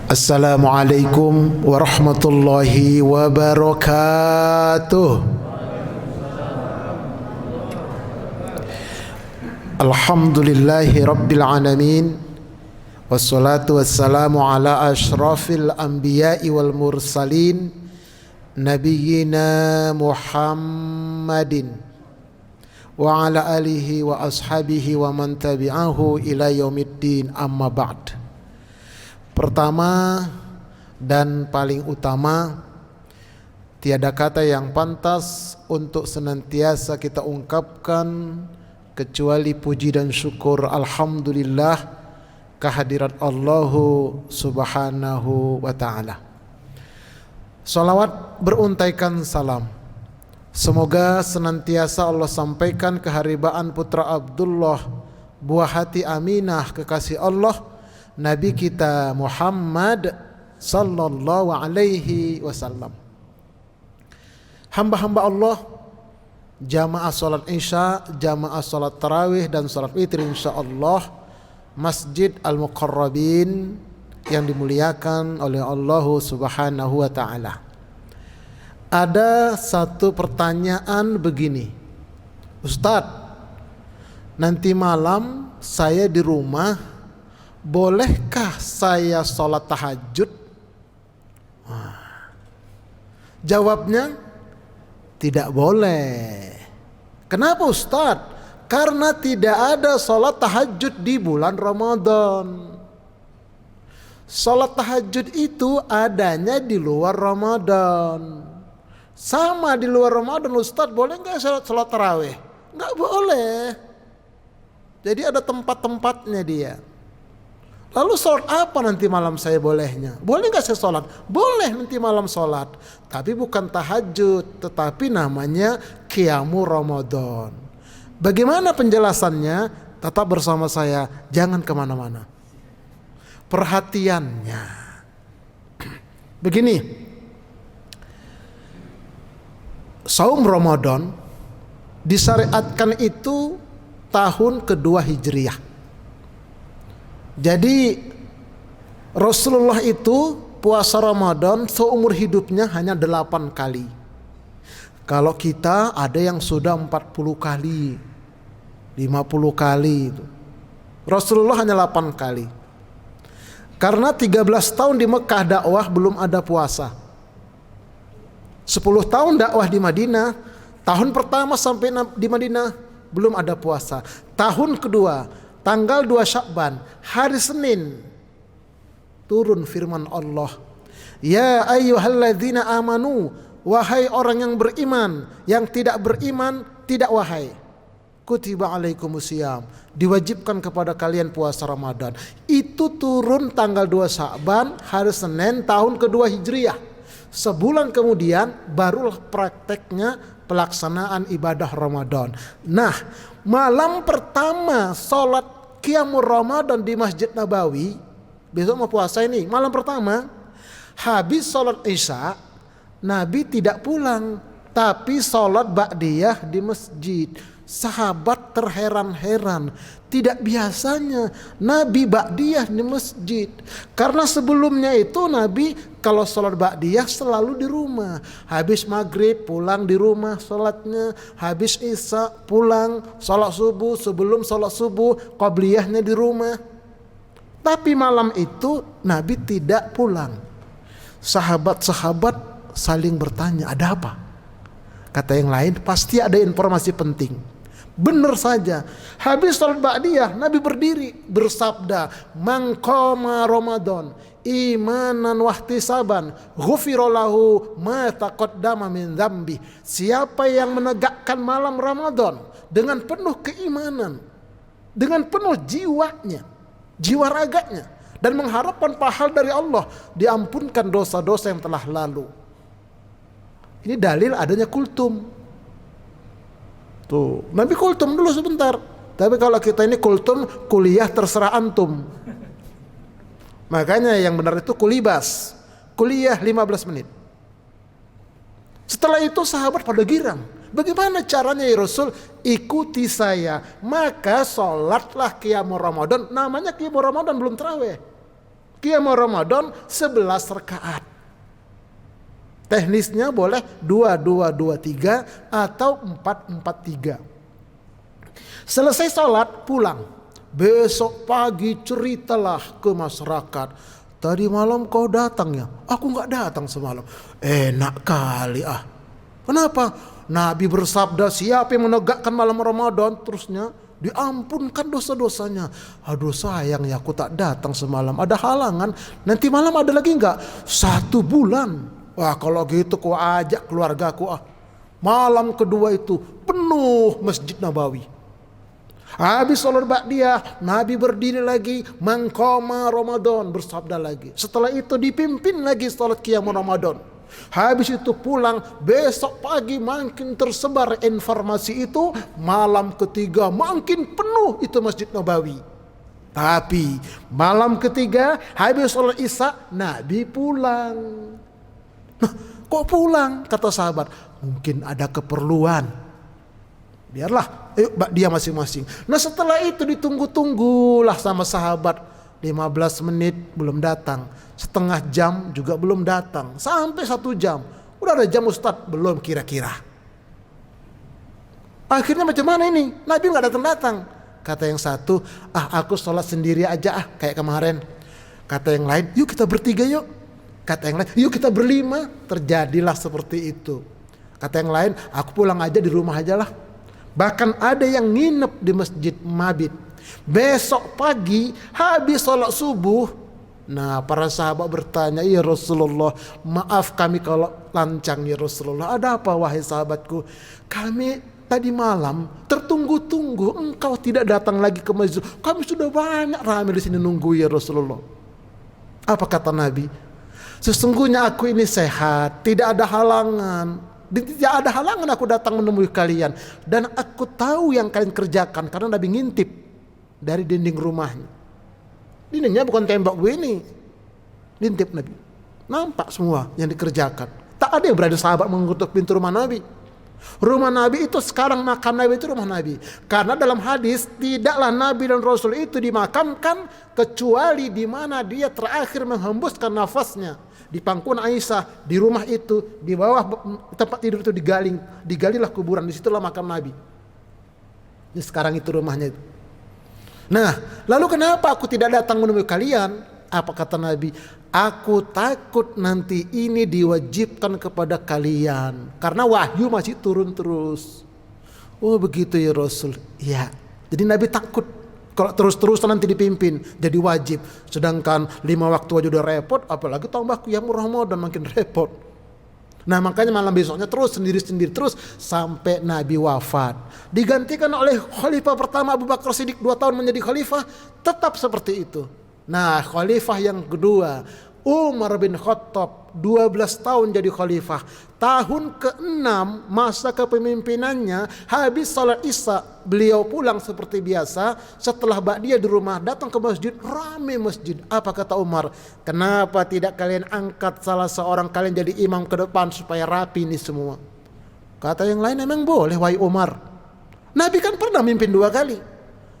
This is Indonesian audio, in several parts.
Assalamualaikum warahmatullahi wabarakatuh. Alhamdulillahi rabbil alamin. Wassalatu wassalamu ala ashrafil anbiya'i wal mursalin, nabiyyina Muhammadin wa ala alihi wa ashabihi wa man tabi'ahu ila yaumiddin, amma ba'd. Pertama dan paling utama, tiada kata yang pantas untuk senantiasa kita ungkapkan kecuali puji dan syukur alhamdulillah kehadirat Allah subhanahu wa ta'ala. Salawat beruntaikan salam semoga senantiasa Allah sampaikan keharibaan putra Abdullah, buah hati Aminah, kekasih Allah, Nabi kita Muhammad sallallahu alaihi wasallam. Hamba-hamba Allah, jamaah salat isya, jamaah salat tarawih dan salat witir insyaallah Masjid Al-Muqarrabin yang dimuliakan oleh Allah subhanahu wa ta'ala. Ada satu pertanyaan begini, Ustadz, nanti malam saya di rumah, bolehkah saya sholat tahajud? Jawabnya, tidak boleh. Kenapa Ustadz? Karena tidak ada sholat tahajud di bulan Ramadan. Sholat tahajud itu adanya di luar Ramadan. Sama di luar Ramadan, Ustadz, boleh nggak sholat tarawih? Nggak boleh. Jadi ada tempat-tempatnya dia. Lalu sholat apa nanti malam saya bolehnya? Boleh gak saya sholat? Boleh nanti malam sholat, tapi bukan tahajud, tetapi namanya Qiyamul Ramadan. Bagaimana penjelasannya? Tetap bersama saya, jangan kemana-mana. Perhatiannya begini, saum Ramadan disyariatkan itu tahun kedua Hijriah. Jadi Rasulullah itu puasa Ramadan seumur hidupnya hanya 8 kali. Kalau kita ada yang sudah 40 kali, 50 kali itu. Rasulullah hanya 8 kali. Karena 13 tahun di Mekah dakwah belum ada puasa. 10 tahun dakwah di Madinah, tahun pertama sampai di Madinah belum ada puasa. Tahun kedua, tanggal 2 Sya'ban, hari Senin, turun firman Allah, ya ayyuhalladzina amanu, wahai orang yang beriman, yang tidak beriman tidak wahai. Kutiba alaikumusiyam, diwajibkan kepada kalian puasa Ramadan. Itu turun tanggal 2 Sya'ban, hari Senin, tahun kedua Hijriah. Sebulan kemudian barulah prakteknya pelaksanaan ibadah Ramadan. Nah, malam pertama sholat Qiyamul Ramadan di Masjid Nabawi, besok mau puasa ini, malam pertama habis sholat isya, Nabi tidak pulang, tapi sholat ba'diyah di masjid. Sahabat terheran-heran, tidak biasanya Nabi ba'diyah di masjid. Karena sebelumnya itu Nabi kalau sholat ba'diyah selalu di rumah. Habis maghrib pulang di rumah sholatnya, habis isya pulang, sholat subuh, sebelum sholat subuh qabliyahnya di rumah. Tapi malam itu Nabi tidak pulang. Sahabat-sahabat saling bertanya, ada apa? Kata yang lain, pasti ada informasi penting. Benar saja, habis sholat ba'diyah Nabi berdiri bersabda, man qama Ramadan imanan wahtisaban ghufira lahu ma taqaddama min dzambi. Siapa yang menegakkan malam Ramadan dengan penuh keimanan, dengan penuh jiwanya, jiwa raganya, dan mengharapkan pahala dari Allah, diampunkan dosa-dosa yang telah lalu. Ini dalil adanya kultum. Tuh, Nabi kultum dulu sebentar. Tapi kalau kita ini kultum, kuliah terserah antum. Makanya yang benar itu kulibas. Kuliah 15 menit. Setelah itu sahabat pada girang. Bagaimana caranya ya Rasul? Ikuti saya. Maka sholatlah qiyamul Ramadan. Namanya qiyamul Ramadan, belum tarawih. Qiyamul Ramadan 11 rakaat. Teknisnya boleh 2-2-2-3 atau 4-4-3. Selesai sholat pulang. Besok pagi ceritalah ke masyarakat. Tadi malam kau datang ya? Aku gak datang semalam. Enak kali ah. Kenapa? Nabi bersabda, siapa yang menegakkan malam Ramadan, terusnya diampunkan dosa-dosanya. Aduh sayang ya, aku tak datang semalam. Ada halangan. Nanti malam ada lagi gak? 1 bulan. Wah kalau gitu kau ajak keluarga aku ah. Malam kedua itu penuh Masjid Nabawi. Habis sholat ba'diyah, Nabi berdiri lagi, mangkoma Ramadan, bersabda lagi. Setelah itu dipimpin lagi sholat qiyamul Ramadan. Habis itu pulang, besok pagi makin tersebar informasi itu, malam ketiga makin penuh itu Masjid Nabawi. Tapi malam ketiga habis sholat Isya, Nabi pulang. Nah, kok pulang? Kata sahabat, mungkin ada keperluan. Biarlah, dia masing-masing. Nah setelah itu ditunggu-tunggulah sama sahabat. 15 menit belum datang. Setengah jam juga belum datang. Sampai 1 jam. Udah ada jam Ustadz, belum kira-kira. Akhirnya macam mana ini? Nabi gak datang-datang. Kata yang satu, aku sholat sendiri aja kayak kemarin. Kata yang lain, yuk kita bertiga yuk. Kata yang lain, yuk kita berlima. Terjadilah seperti itu. Kata yang lain, aku pulang aja di rumah aja lah. Bahkan ada yang nginep di Masjid Mabit. Besok pagi habis sholat subuh. Nah para sahabat bertanya, ya Rasulullah, maaf kami kalau lancang ya Rasulullah. Ada apa wahai sahabatku? Kami tadi malam tertunggu-tunggu engkau tidak datang lagi ke masjid. Kami sudah banyak ramai di sini nunggu ya Rasulullah. Apa kata Nabi? Sesungguhnya aku ini sehat, tidak ada halangan. Tidak ada halangan aku datang menemui kalian. Dan aku tahu yang kalian kerjakan. Karena Nabi ngintip dari dinding rumahnya. Dindingnya bukan tembok begini. Ngintip Nabi. Nampak semua yang dikerjakan. Tak ada yang berani sahabat mengutuk pintu rumah Nabi. Rumah Nabi itu sekarang, makam Nabi itu rumah Nabi. Karena dalam hadis tidaklah Nabi dan Rasul itu dimakamkan kecuali di mana dia terakhir menghembuskan nafasnya. Di pangkuan Aisyah, di rumah itu, di bawah tempat tidur itu digalilah kuburan, disitulah makam Nabi. Ini sekarang itu rumahnya itu. Nah, lalu kenapa aku tidak datang menemui kalian? Apa kata Nabi? Aku takut nanti ini diwajibkan kepada kalian, karena wahyu masih turun terus. Oh begitu ya Rasul. Ya, jadi Nabi takut. Kalau terus-terusan nanti dipimpin jadi wajib. Sedangkan 5 waktu aja udah repot, apalagi tambah qiyamul Ramadan makin repot. Nah makanya malam besoknya terus sendiri-sendiri terus sampai Nabi wafat. Digantikan oleh khalifah pertama Abu Bakar Siddiq 2 tahun menjadi khalifah, tetap seperti itu. Nah khalifah yang kedua Umar bin Khattab 12 tahun jadi khalifah. Tahun ke-6 masa kepemimpinannya, habis salat Isya beliau pulang seperti biasa. Setelah ba'diyah di rumah, datang ke masjid, ramai masjid. Apa kata Umar? Kenapa tidak kalian angkat salah seorang kalian jadi imam ke depan supaya rapi ini semua? Kata yang lain, emang boleh wahai Umar? Nabi kan pernah mimpin 2 kali.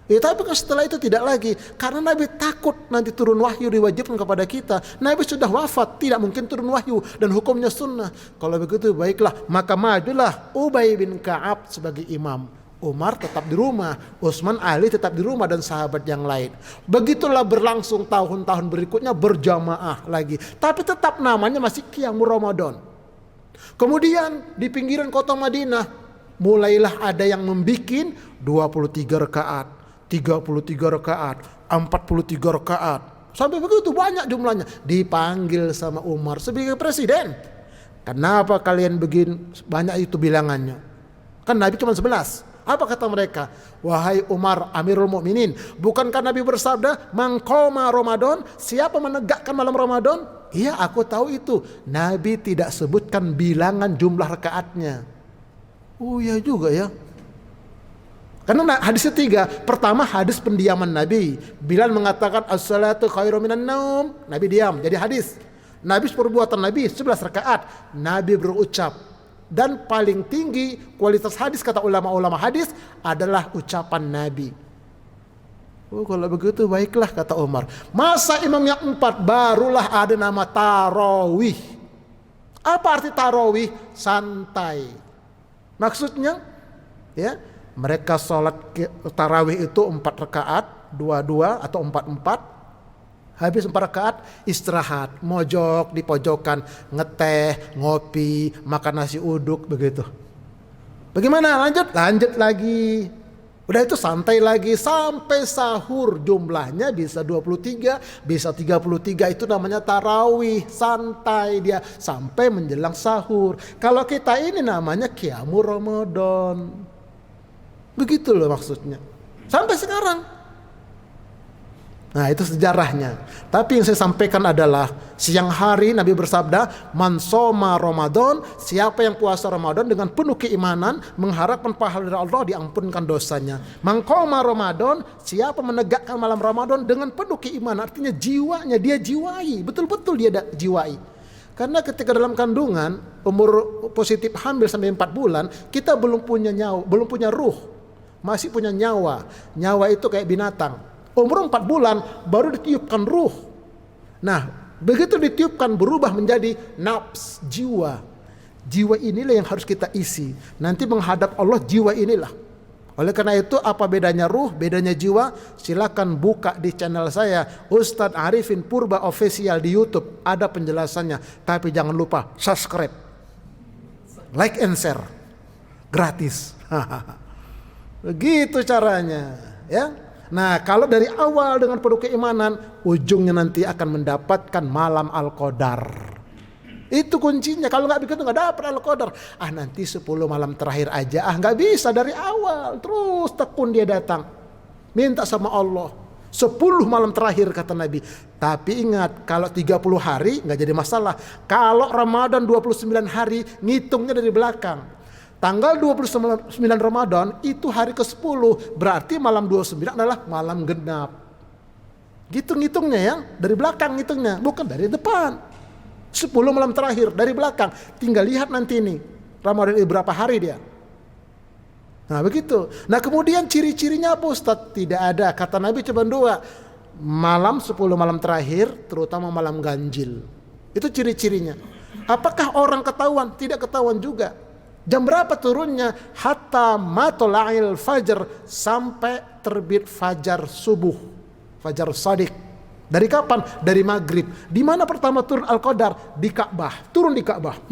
Tapi kan setelah itu tidak lagi. Karena Nabi takut nanti turun wahyu diwajibkan kepada kita. Nabi sudah wafat, tidak mungkin turun wahyu. Dan hukumnya sunnah. Kalau begitu baiklah, maka majulah Ubay bin Ka'ab sebagai imam. Umar tetap di rumah, Utsman, Ali tetap di rumah, dan sahabat yang lain. Begitulah berlangsung tahun-tahun berikutnya berjamaah lagi. Tapi tetap namanya masih qiyamul Ramadan. Kemudian di pinggiran kota Madinah mulailah ada yang membikin 23 rakaat. 33 rakaat, 43 rakaat. Sampai begitu banyak jumlahnya. Dipanggil sama Umar sebagai presiden. Kenapa kalian begini banyak itu bilangannya? Kan Nabi cuma 11. Apa kata mereka? Wahai Umar Amirul Mukminin, bukankah Nabi bersabda, "Man qama Ramadan", siapa menegakkan malam Ramadan? Iya, aku tahu itu. Nabi tidak sebutkan bilangan jumlah rakaatnya. Oh iya juga ya. Karena hadis ketiga, pertama hadis pendiaman Nabi. Bilal mengatakan as-salatu khairum minan naum. Nabi diam, jadi hadis. Nabi perbuatan Nabi 11 rakaat. Nabi berucap, Dan paling tinggi kualitas hadis kata ulama-ulama hadis adalah ucapan Nabi. Oh kalau begitu baiklah kata Umar. Masa imam yang 4 barulah ada nama tarawih. Apa arti tarawih? Santai. Maksudnya ya, mereka sholat tarawih itu 4 rakaat, 2-2 atau 4-4. Habis 4 rakaat istirahat, mojok di pojokan, ngeteh, ngopi, makan nasi uduk begitu. Bagaimana? Lanjut lagi. Udah itu santai lagi sampai sahur, jumlahnya bisa 23, bisa 33, itu namanya tarawih, santai dia sampai menjelang sahur. Kalau kita ini namanya qiyamul Ramadan. Begitu loh maksudnya. Sampai sekarang. Nah itu sejarahnya. Tapi yang saya sampaikan adalah siang hari Nabi bersabda, man soma Ramadan, siapa yang puasa Ramadan dengan penuh keimanan, mengharapkan pahala dari Allah, diampunkan dosanya. Man qoma Ramadan, siapa menegakkan malam Ramadan dengan penuh keimanan, artinya jiwanya dia jiwai, betul-betul dia jiwai. Karena ketika dalam kandungan, umur positif hamil sampai 4 bulan, kita belum punya nyawa, belum punya ruh, masih punya nyawa. Nyawa itu kayak binatang. Umur 4 bulan baru ditiupkan ruh. Nah, begitu ditiupkan berubah menjadi nafs, jiwa. Jiwa inilah yang harus kita isi. Nanti menghadap Allah jiwa inilah. Oleh karena itu apa bedanya ruh, bedanya jiwa? Silakan buka di channel saya Ustadz Arifin Purba Official di YouTube, ada penjelasannya. Tapi jangan lupa subscribe, like and share, gratis. Begitu caranya, ya. Nah kalau dari awal dengan penuh keimanan, ujungnya nanti akan mendapatkan malam Al-Qadar. Itu kuncinya. Kalau nggak begitu nggak dapat Al-Qadar. Nanti 10 malam terakhir aja. Nggak bisa dari awal. Terus tekun dia datang. Minta sama Allah. 10 malam terakhir kata Nabi. Tapi ingat kalau 30 hari nggak jadi masalah. Kalau Ramadan 29 hari ngitungnya dari belakang. Tanggal 29 Ramadan itu hari ke-10, berarti malam 29 adalah malam genap. Gitu ngitungnya ya, dari belakang ngitungnya, bukan dari depan. 10 malam terakhir dari belakang. Tinggal lihat nanti ini, Ramadan ini berapa hari dia. Nah begitu. Nah kemudian ciri-cirinya apa Ustaz? Tidak ada, kata Nabi cuma 2. Malam 10 malam terakhir, terutama malam ganjil. Itu ciri-cirinya. Apakah orang ketahuan? Tidak ketahuan juga. Jam berapa turunnya? Hatta matola'il fajr, sampai terbit fajar subuh, fajar shadiq. Dari kapan? Dari maghrib. Di mana pertama turun Al-Qadar? Di Ka'bah. Turun di Ka'bah.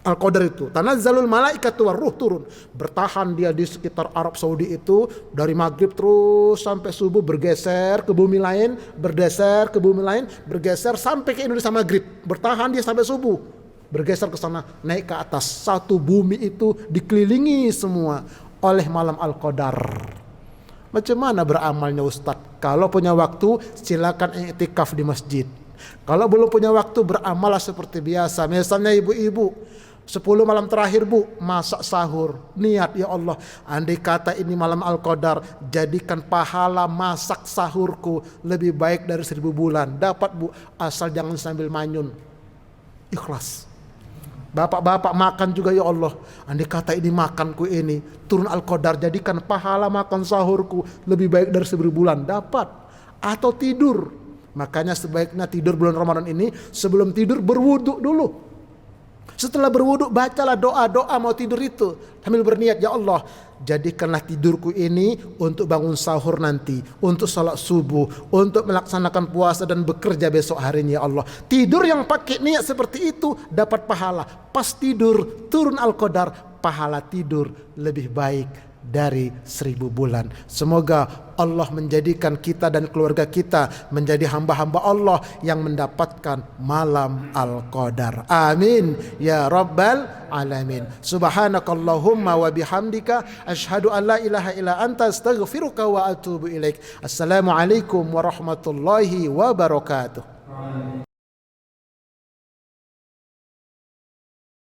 Al-Qadar itu tanazzalul malaikatu waruh, turun. Bertahan dia di sekitar Arab Saudi itu dari maghrib terus sampai subuh, bergeser ke bumi lain, bergeser ke bumi lain, bergeser sampai ke Indonesia maghrib. Bertahan dia sampai subuh. Bergeser ke sana, naik ke atas. Satu bumi itu dikelilingi semua oleh malam Al-Qadar. Macam mana beramalnya Ustadz? Kalau punya waktu silakan i'tikaf di masjid. Kalau belum punya waktu beramallah seperti biasa. Misalnya ibu-ibu 10 malam terakhir bu, masak sahur. Niat ya Allah, andai kata ini malam Al-Qadar, jadikan pahala masak sahurku lebih baik dari 1000 bulan. Dapat bu, asal jangan sambil manyun. Ikhlas. Bapak-bapak makan juga ya Allah, andai kata ini makanku ini turun Al-Qadar, jadikan pahala makan sahurku lebih baik dari 1000 bulan. Dapat. Atau tidur. Makanya sebaiknya tidur bulan Ramadan ini sebelum tidur berwudu dulu. Setelah berwudu bacalah doa-doa mau tidur itu sambil berniat, ya Allah jadikanlah tidurku ini untuk bangun sahur nanti, untuk salat subuh, untuk melaksanakan puasa dan bekerja besok harinya ya Allah. Tidur yang pakai niat seperti itu dapat pahala. Pas tidur turun Al-Qadar, pahala tidur lebih baik dari 1000 bulan. Semoga Allah menjadikan kita dan keluarga kita menjadi hamba-hamba Allah yang mendapatkan malam Al-Qadar. Amin ya rabbal alamin. Subhanakallahumma wa bihamdika asyhadu an la ilaha illa anta astaghfiruka wa atubu ilaik. Assalamualaikum warahmatullahi wabarakatuh.